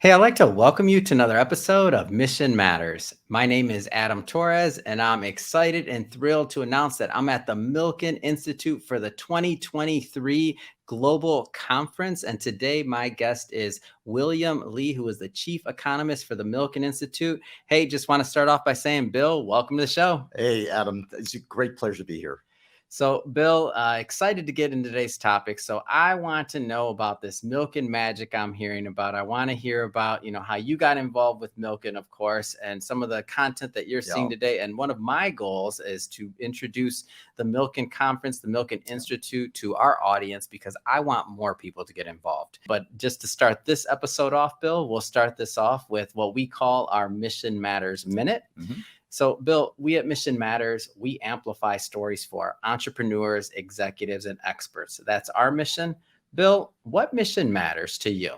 Hey, I'd like to welcome you to another episode of Mission Matters. My name is Adam Torres, and I'm excited and thrilled to announce that I'm at the Milken Institute for the 2023 Global Conference. And today, my guest is William Lee, who is the Chief Economist for the Milken Institute. Hey, just want to start off by saying, Bill, welcome to the show. Hey, Adam. It's a great pleasure to be here. So, Bill, excited to get into today's topic. So, I want to know about this Milken magic I'm hearing about. I want to hear about, how you got involved with Milken, of course, and some of the content that you're seeing today. And one of my goals is to introduce the Milken Conference, the Milken Institute to our audience, because I want more people to get involved. But just to start this episode off, Bill, we'll start this off with what we call our Mission Matters Minute. Mm-hmm. So, Bill, we at Mission Matters, we amplify stories for entrepreneurs, executives, and experts. That's our mission. Bill, what mission matters to you?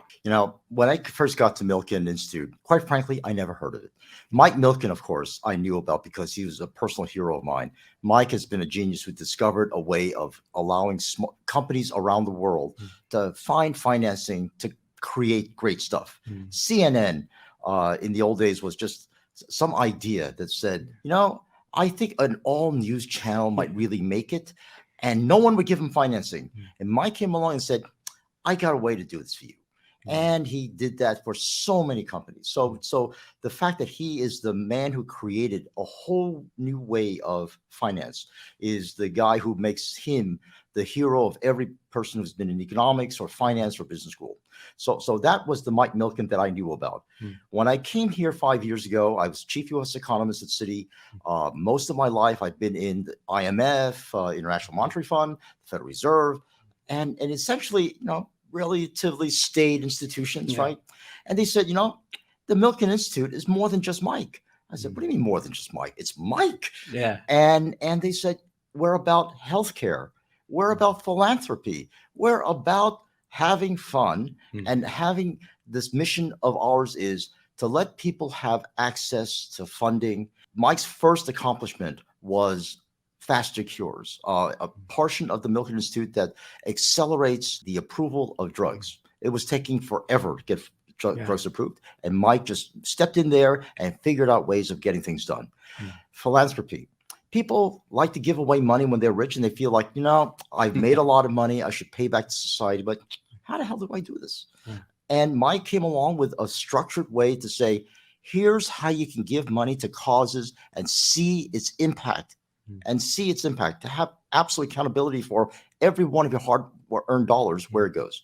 When I first got to Milken Institute, quite frankly, I never heard of it. Mike Milken, of course, I knew about because he was a personal hero of mine. Mike has been a genius who discovered a way of allowing companies around the world to find financing to create great stuff. CNN in the old days was just some idea that said, I think an all news channel might really make it, and no one would give him financing. And Mike came along and said, I got a way to do this for you. And he did that for so many companies. So the fact that he is the man who created a whole new way of finance is the guy who makes him the hero of every person who's been in economics or finance or business school. So that was the Mike Milken that I knew about. When I came here 5 years ago, I was chief U.S. economist at Citi. Most of my life, I've been in the IMF, International Monetary Fund, the Federal Reserve, and essentially, relatively staid institutions, right? And they said, the Milken Institute is more than just Mike. I said, what do you mean more than just Mike? It's Mike. Yeah. And they said, we're about healthcare. We're about philanthropy. We're about having fun, and having this mission of ours is to let people have access to funding. Mike's first accomplishment was faster cures, a portion of the Milken Institute that accelerates the approval of drugs. It was taking forever to get drugs approved. And Mike just stepped in there and figured out ways of getting things done. Philanthropy. People like to give away money when they're rich and they feel like, I've made a lot of money. I should pay back to society, but how the hell do I do this? And Mike came along with a structured way to say, here's how you can give money to causes and see its impact. To have absolute accountability for every one of your hard-earned dollars, where it goes.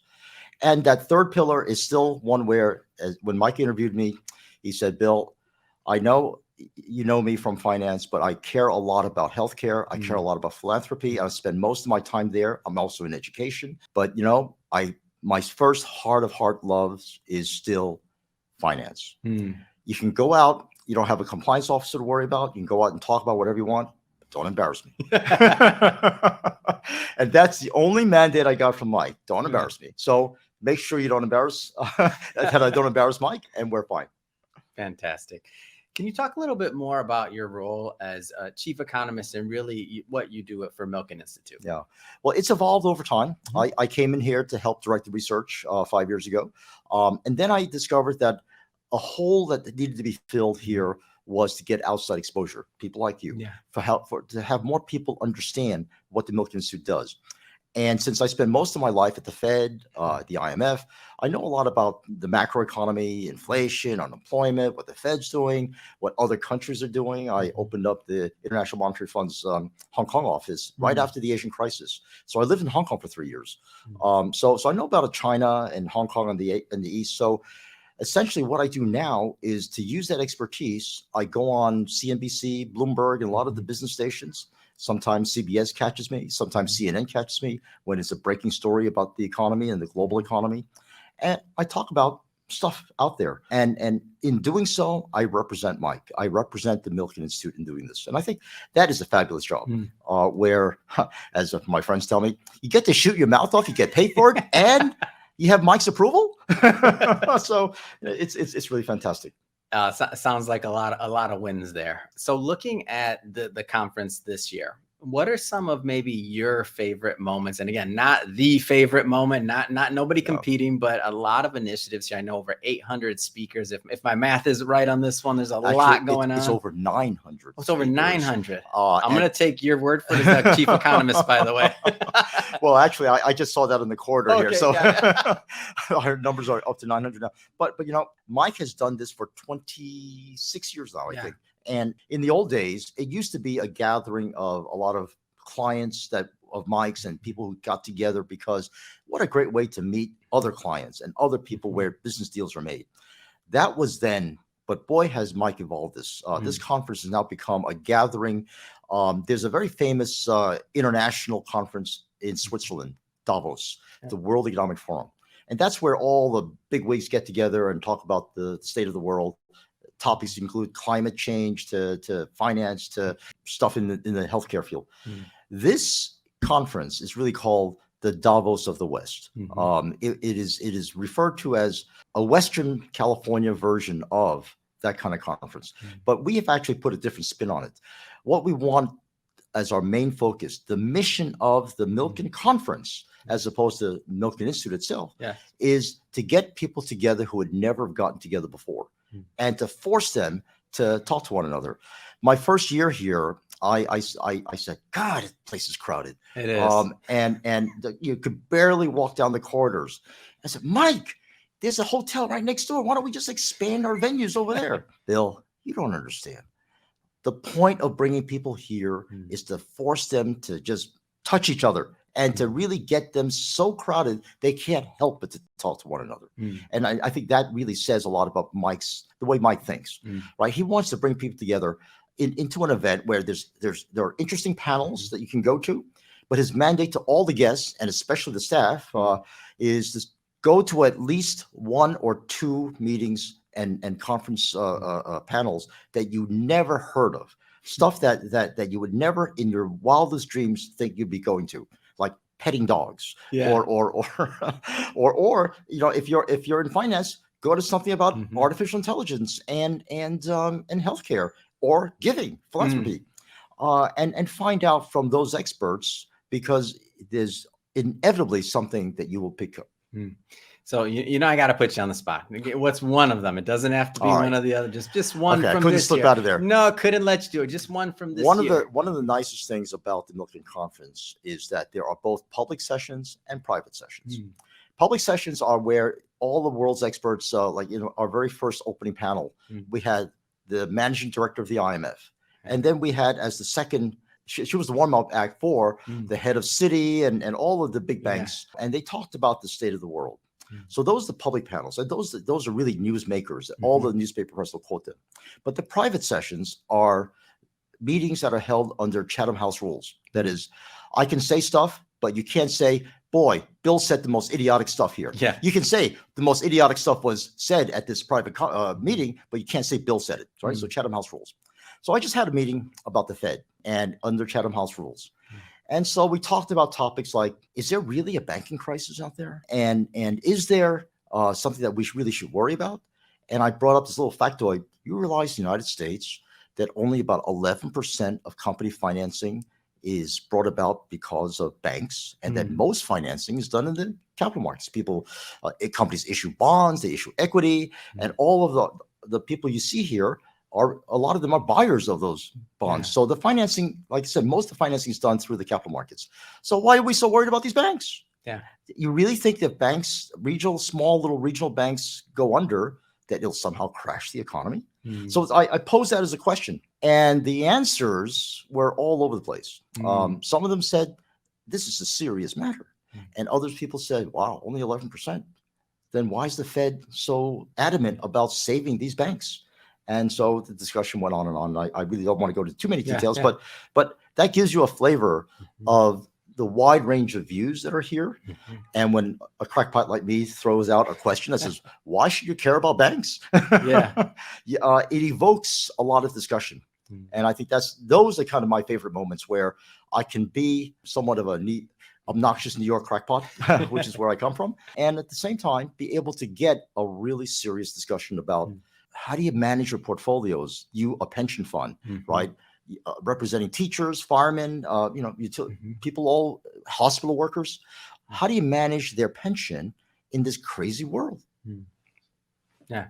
And that third pillar is still one where, when Mike interviewed me, he said, Bill, I know you know me from finance, but I care a lot about healthcare. I care a lot about philanthropy. I spend most of my time there. I'm also in education. But, my first heart of heart loves is still finance. You can go out. You don't have a compliance officer to worry about. You can go out and talk about whatever you want. Don't embarrass me. And that's the only mandate I got from Mike. Don't embarrass me. So make sure you don't embarrass, that I don't embarrass Mike, and we're fine. Fantastic. Can you talk a little bit more about your role as a chief economist and really what you do for Milken Institute? Yeah. Well, it's evolved over time. I came in here to help direct the research 5 years ago. And then I discovered that a hole that needed to be filled here was to get outside exposure, people like you, to have more people understand what the Milken Institute does. And since I spend most of my life at the Fed, the IMF, I know a lot about the macroeconomy, inflation, unemployment, what the Fed's doing, what other countries are doing. I opened up the International Monetary Fund's Hong Kong office right after the Asian crisis. So I lived in Hong Kong for 3 years. So I know about China and Hong Kong in the East. So essentially what I do now is to use that expertise. I go on CNBC, Bloomberg, and a lot of the business stations. Sometimes CBS catches me. Sometimes CNN catches me when it's a breaking story about the economy and the global economy. And I talk about stuff out there. And in doing so, I represent Mike. I represent the Milken Institute in doing this. And I think that is a fabulous job where, as my friends tell me, you get to shoot your mouth off, you get paid for it, and you have Mike's approval. So it's really fantastic. Sounds like a lot of wins there. So looking at the conference this year, what are some of maybe your favorite moments? And again, not the favorite moment, not nobody competing, but a lot of initiatives here. I know over 800 speakers. If my math is right on this one, there's a lot going on. It's over 900. It's over 900. I'm And going to take your word for it as the chief economist, by the way. well, actually, I just saw that in the quarter here. Okay, So got our numbers are up to 900 now. But Mike has done this for 26 years now, I think. And in the old days, it used to be a gathering of a lot of clients of Mike's and people who got together, because what a great way to meet other clients and other people where business deals are made. That was then, but boy, has Mike evolved this. This conference has now become a gathering. There's a very famous international conference in Switzerland, Davos, the World Economic Forum. And that's where all the big wigs get together and talk about the state of the world. Topics include climate change to finance to stuff in the healthcare field. This conference is really called the Davos of the West. It is referred to as a Western California version of that kind of conference. But we have actually put a different spin on it. What we want as our main focus, the mission of the Milken Conference, as opposed to Milken Institute itself, is to get people together who had never gotten together before, and to force them to talk to one another. My first year here, I said, God, the place is crowded. It is. You could barely walk down the corridors. I said, Mike, there's a hotel right next door. Why don't we just expand our venues over there? Bill, you don't understand. The point of bringing people here is to force them to just touch each other and to really get them so crowded they can't help but to talk to one another. And I think that really says a lot about the way Mike thinks, right? He wants to bring people together into an event where there are interesting panels that you can go to, but his mandate to all the guests and especially the staff is to go to at least one or two meetings and conference panels that you never heard of, stuff that you would never in your wildest dreams think you'd be going to, like petting dogs, or if you're in finance, go to something about artificial intelligence and healthcare or giving, philanthropy, and find out from those experts, because there's inevitably something that you will pick up. So I got to put you on the spot. What's one of them? It doesn't have to be one of the other. Just one from this year. Couldn't slip out of there. No, couldn't let you do it. Just one from this year. One of the nicest things about the Milken Conference is that there are both public sessions and private sessions. Public sessions are where all the world's experts, our very first opening panel, we had the managing director of the IMF, and then we had as the second. She was the warm-up act for the head of Citi and all of the big banks, and they talked about the state of the world. So those are the public panels, and those are really newsmakers. All the newspaper press will quote them. But the private sessions are meetings that are held under Chatham House rules. That is, I can say stuff, but you can't say, boy, Bill said the most idiotic stuff here. You can say the most idiotic stuff was said at this private meeting, but you can't say Bill said it, right? So Chatham House rules. So I just had a meeting about the Fed and under Chatham House rules. And so we talked about topics like, is there really a banking crisis out there? And is there something that we really should worry about? And I brought up this little factoid. You realize in the United States that only about 11% of company financing is brought about because of banks, and that most financing is done in the capital markets. Companies issue bonds, they issue equity, and all of the people you see here a lot of them are buyers of those bonds. So the financing, like I said, most of the financing is done through the capital markets. So why are we so worried about these banks? You really think that banks, small little regional banks go under, that it'll somehow crash the economy? So I posed that as a question, and the answers were all over the place. Some of them said, this is a serious matter. And other people said, wow, only 11%. Then why is the Fed so adamant about saving these banks? And so the discussion went on and on. I really don't want to go into too many details, but that gives you a flavor of the wide range of views that are here. And when a crackpot like me throws out a question that says, why should you care about banks? It evokes a lot of discussion. And I think those are kind of my favorite moments where I can be somewhat of a neat, obnoxious New York crackpot, which is where I come from. And at the same time, be able to get a really serious discussion about how do you manage your portfolios? You, a pension fund, right? representing teachers, firemen, people, all hospital workers. How do you manage their pension in this crazy world? Yeah.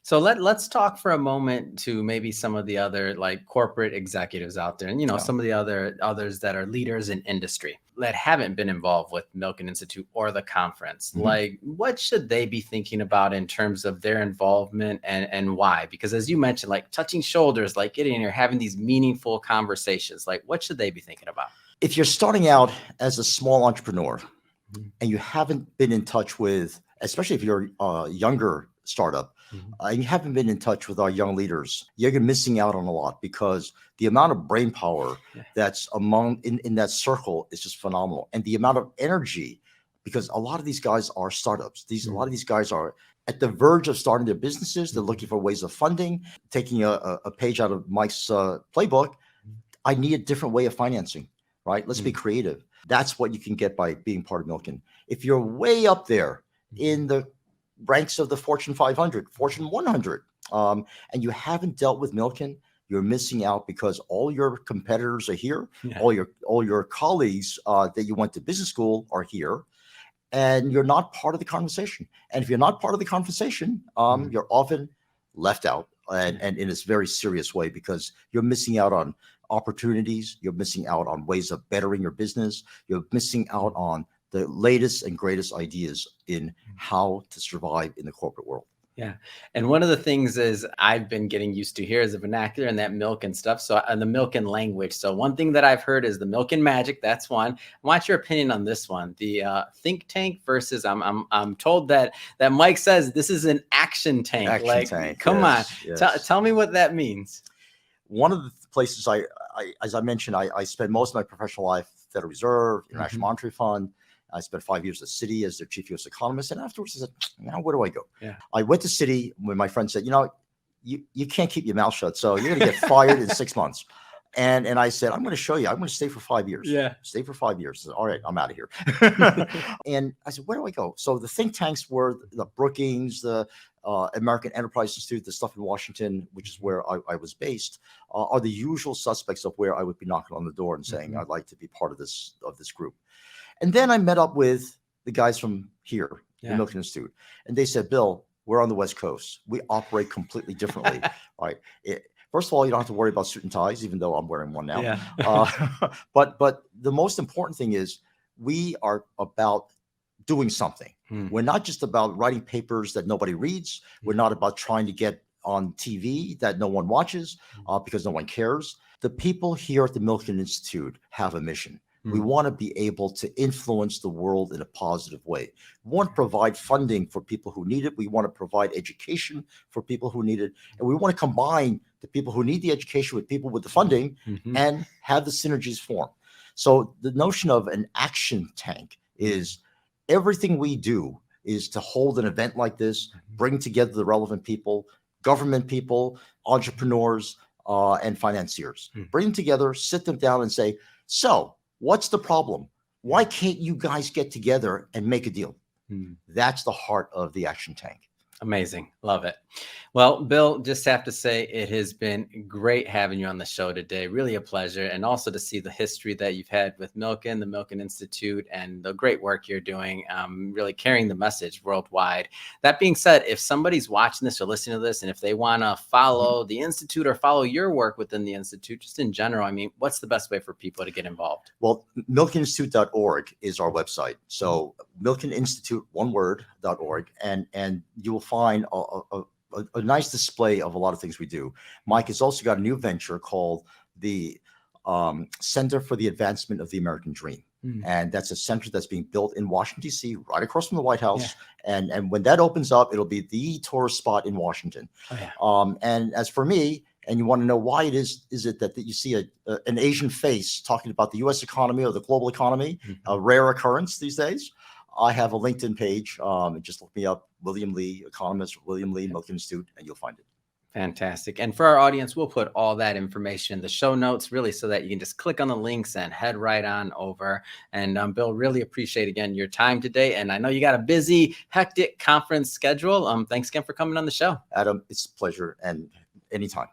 So let's talk for a moment to maybe some of the other like corporate executives out there, and some of the others that are leaders in industry that haven't been involved with Milken Institute or the conference. Like, what should they be thinking about in terms of their involvement, and why? Because as you mentioned, like touching shoulders, like getting in here, having these meaningful conversations, like what should they be thinking about? If you're starting out as a small entrepreneur and you haven't been in touch with, especially if you're a younger startup, you haven't been in touch with our young leaders, you're missing out on a lot, because the amount of brain power that's in that circle is just phenomenal. And the amount of energy, because a lot of these guys are startups. A lot of these guys are at the verge of starting their businesses. They're looking for ways of funding, taking a page out of Mike's playbook. I need a different way of financing, right? Let's be creative. That's what you can get by being part of Milken. If you're way up there in the ranks of the Fortune 500, Fortune 100, and you haven't dealt with Milken, you're missing out, because all your competitors are here. All your colleagues that you went to business school are here, and you're not part of the conversation. And if you're not part of the conversation, you're often left out, and in this very serious way, because you're missing out on opportunities. You're missing out on ways of bettering your business. You're missing out on the latest and greatest ideas in how to survive in the corporate world. Yeah. And one of the things is I've been getting used to here is the vernacular and that Milken stuff. So, and the Milken language. So one thing that I've heard is the Milken magic. That's one. I want your opinion on this one. The think tank versus I'm told that Mike says this is an action tank. Come on. Tell me what that means. One of the places as I mentioned, I spent most of my professional life, Federal Reserve, International Monetary Fund. I spent 5 years at Citi as their chief U.S. economist. And afterwards I said, now where do I go? I went to Citi when my friend said, you can't keep your mouth shut. So you're going to get fired in 6 months. And I said, I'm going to show you. I'm going to stay for 5 years. Stay for 5 years. I said, all right, I'm out of here. And I said, where do I go? So the think tanks were the Brookings, the American Enterprise Institute, the stuff in Washington, which is where I was based, are the usual suspects of where I would be knocking on the door and saying, I'd like to be part of this group. And then I met up with the guys from here, the Milken Institute, and they said, Bill, we're on the West Coast. We operate completely differently. Right. First of all, you don't have to worry about suit and ties, even though I'm wearing one now. But the most important thing is we are about doing something. We're not just about writing papers that nobody reads. We're not about trying to get on TV that no one watches because no one cares. The people here at the Milken Institute have a mission. We want to be able to influence the world in a positive way. We want to provide funding for people who need it. We want to provide education for people who need it. And we want to combine the people who need the education with people with the funding and have the synergies form. So the notion of an action tank is everything we do is to hold an event like this, bring together the relevant people, government people, entrepreneurs, and financiers. Bring them together, sit them down and say, so what's the problem? Why can't you guys get together and make a deal? That's the heart of the action tank. Amazing. Love it. Well, Bill, just have to say it has been great having you on the show today. Really a pleasure. And also to see the history that you've had with Milken, the Milken Institute, and the great work you're doing, really carrying the message worldwide. That being said, if somebody's watching this or listening to this, and if they want to follow the Institute or follow your work within the Institute, just in general, I mean, what's the best way for people to get involved? Well, milkeninstitute.org is our website. So Milken Institute, one word, .org, and you will find a nice display of a lot of things we do. Mike has also got a new venture called the Center for the Advancement of the American Dream. And that's a center that's being built in Washington, D.C., right across from the White House. And when that opens up, it'll be the Torres spot in Washington. And as for me, and you want to know why it is it that you see an Asian face talking about the U.S. economy or the global economy, a rare occurrence these days, I have a LinkedIn page. Just look me up, William Lee, economist, William Lee, Milken Institute, and you'll find it. Fantastic. And for our audience, we'll put all that information in the show notes, really, so that you can just click on the links and head right on over. And Bill, really appreciate, again, your time today. And I know you got a busy, hectic conference schedule. Thanks again for coming on the show. Adam, it's a pleasure, and anytime.